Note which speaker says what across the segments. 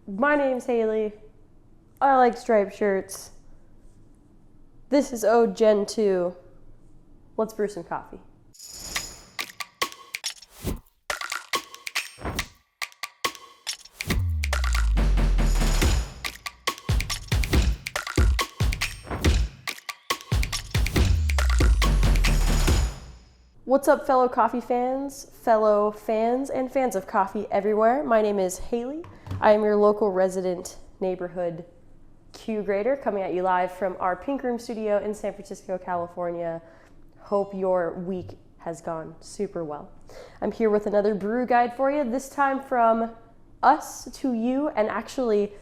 Speaker 1: My name's Haley. I like striped shirts. This is Ode Gen 2. Let's brew some coffee. What's up, fellow coffee fans, fellow fans, and fans of coffee everywhere? My name is Haley. I am your local resident neighborhood Q grader coming at you live from our Pink Room studio in San Francisco, California. Hope your week has gone super well. I'm here with another brew guide for you, this time from us to you, and actually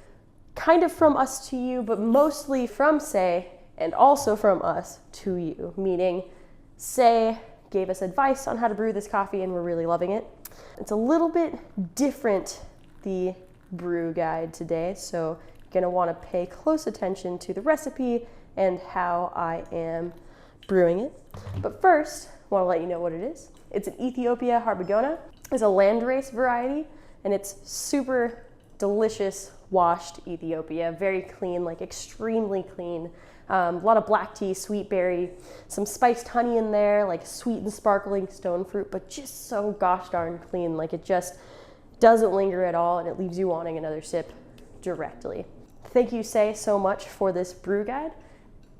Speaker 1: kind of from us to you, but mostly from Sey and also from us to you, meaning Sey gave us advice on how to brew this coffee and we're really loving it. It's a little bit different, the brew guide today, so you're gonna wanna pay close attention to the recipe and how I am brewing it. But first, I wanna let you know what it is. It's an Ethiopia Harbegona. It's a Landrace variety, and it's super delicious washed Ethiopia, very clean, like extremely clean. A lot of black tea, sweet berry, some spiced honey in there, like sweet and sparkling stone fruit, but just so gosh darn clean. Like it just doesn't linger at all and it leaves you wanting another sip directly. Thank you, Sey, so much for this brew guide.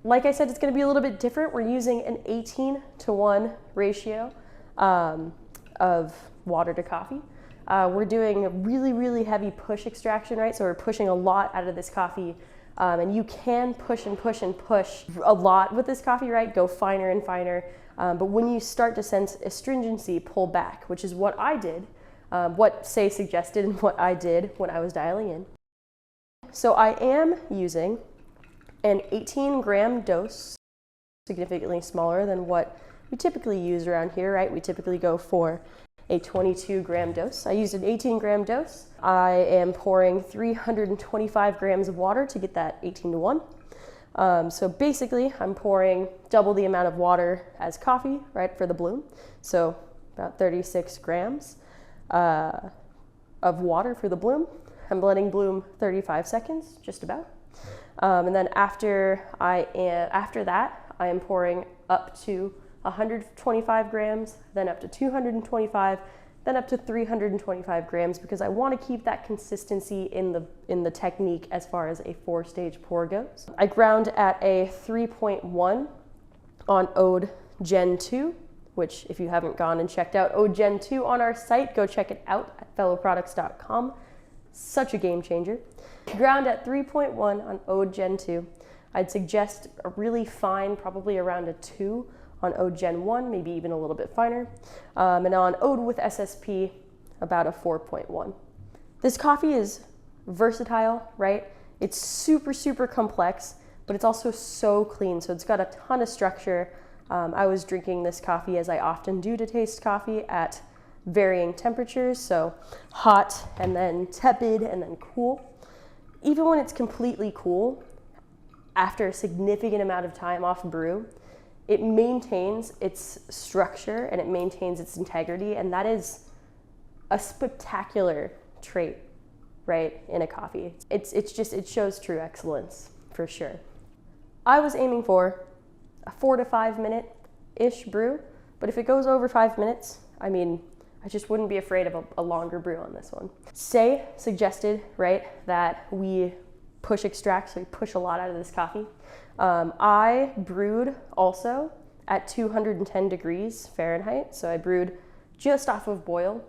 Speaker 1: Like I said, it's gonna be a little bit different. We're using an 18:1 ratio of water to coffee. We're doing a really heavy push extraction, right? So we're pushing a lot out of this coffee. And you can push and push and push a lot with this coffee, right? Go finer and finer. But when you start to sense astringency, pull back, which is what I did, what Sey suggested and what I did when I was dialing in. So I am using an 18-gram dose, significantly smaller than what we typically use around here, right? We typically go for a 22-gram dose. I used an 18-gram dose. I am pouring 325 grams of water to get that 18:1. So basically, I'm pouring double the amount of water as coffee, right, for the bloom. So about 36 grams of water for the bloom. I'm letting bloom 35 seconds, just about. And then after that, I am pouring up to 125 grams, then up to 225, then up to 325 grams, because I want to keep that consistency in the technique as far as a 4-stage pour goes. I ground at a 3.1 on Ode Gen 2, which if you haven't gone and checked out Ode Gen 2 on our site, go check it out at fellowproducts.com. Such a game changer. Ground at 3.1 on Ode Gen 2. I'd suggest a really fine, probably around a 2 on Ode Gen 1, maybe even a little bit finer. And on Ode with SSP, about a 4.1. This coffee is versatile, right? It's super complex, but it's also so clean. So it's got a ton of structure. I was drinking this coffee, as I often do to taste coffee, at varying temperatures. So hot and then tepid and then cool. Even when it's completely cool, after a significant amount of time off brew, it maintains its structure and it maintains its integrity, and that is a spectacular trait, right, in a coffee. It shows true excellence, for sure. I was aiming for a 4 to 5 minute-ish brew, but if it goes over 5 minutes, I mean, I just wouldn't be afraid of a longer brew on this one. Sey suggested, right, that we push extract, so we push a lot out of this coffee. I brewed also at 210 degrees Fahrenheit, so I brewed just off of boil,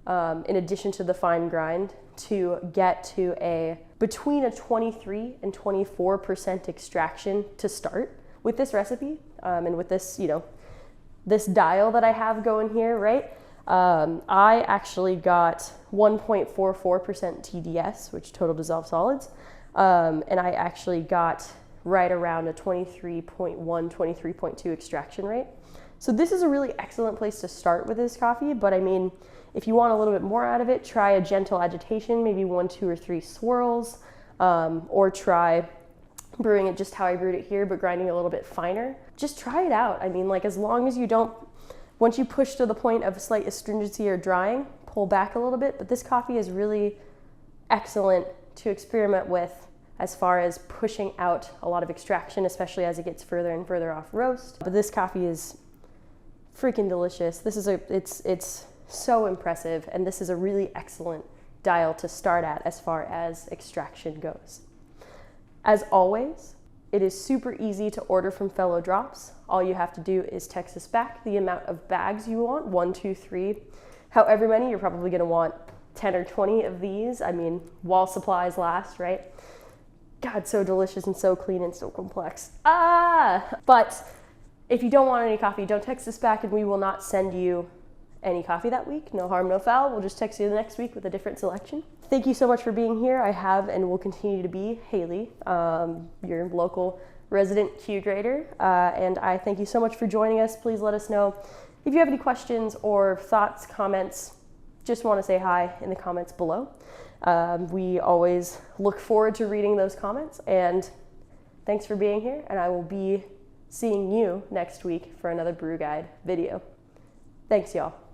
Speaker 1: in addition to the fine grind, to get to between a 23 and 24% extraction to start with this recipe, and with this, this dial that I have going here, right? I actually got 1.44% TDS, which total dissolved solids, and I actually got right around a 23.1, 23.2 extraction rate. So this is a really excellent place to start with this coffee, but I mean, if you want a little bit more out of it, try a gentle agitation, maybe 1, 2, or 3 swirls, or try brewing it just how I brewed it here, but grinding a little bit finer. Just try it out. I mean, like, as long as you don't, once you push to the point of slight astringency or drying, pull back a little bit, but this coffee is really excellent to experiment with as far as pushing out a lot of extraction, especially as it gets further and further off roast. But this coffee is freaking delicious. This is it's so impressive, and this is a really excellent dial to start at as far as extraction goes. As always, it is super easy to order from Fellow Drops. All you have to do is text us back the amount of bags you want, 1, 2, 3, however many. You're probably gonna want 10 or 20 of these. I mean, while supplies last, right? God, so delicious and so clean and so complex. But if you don't want any coffee, don't text us back and we will not send you any coffee that week. No harm, no foul. We'll just text you the next week with a different selection. Thank you so much for being here. I have and will continue to be Haley, your local resident Q grader. And I thank you so much for joining us. Please let us know if you have any questions or thoughts, comments. Just want to say hi in the comments below. We always look forward to reading those comments, and thanks for being here, and I will be seeing you next week for another Brew Guide video. Thanks, y'all.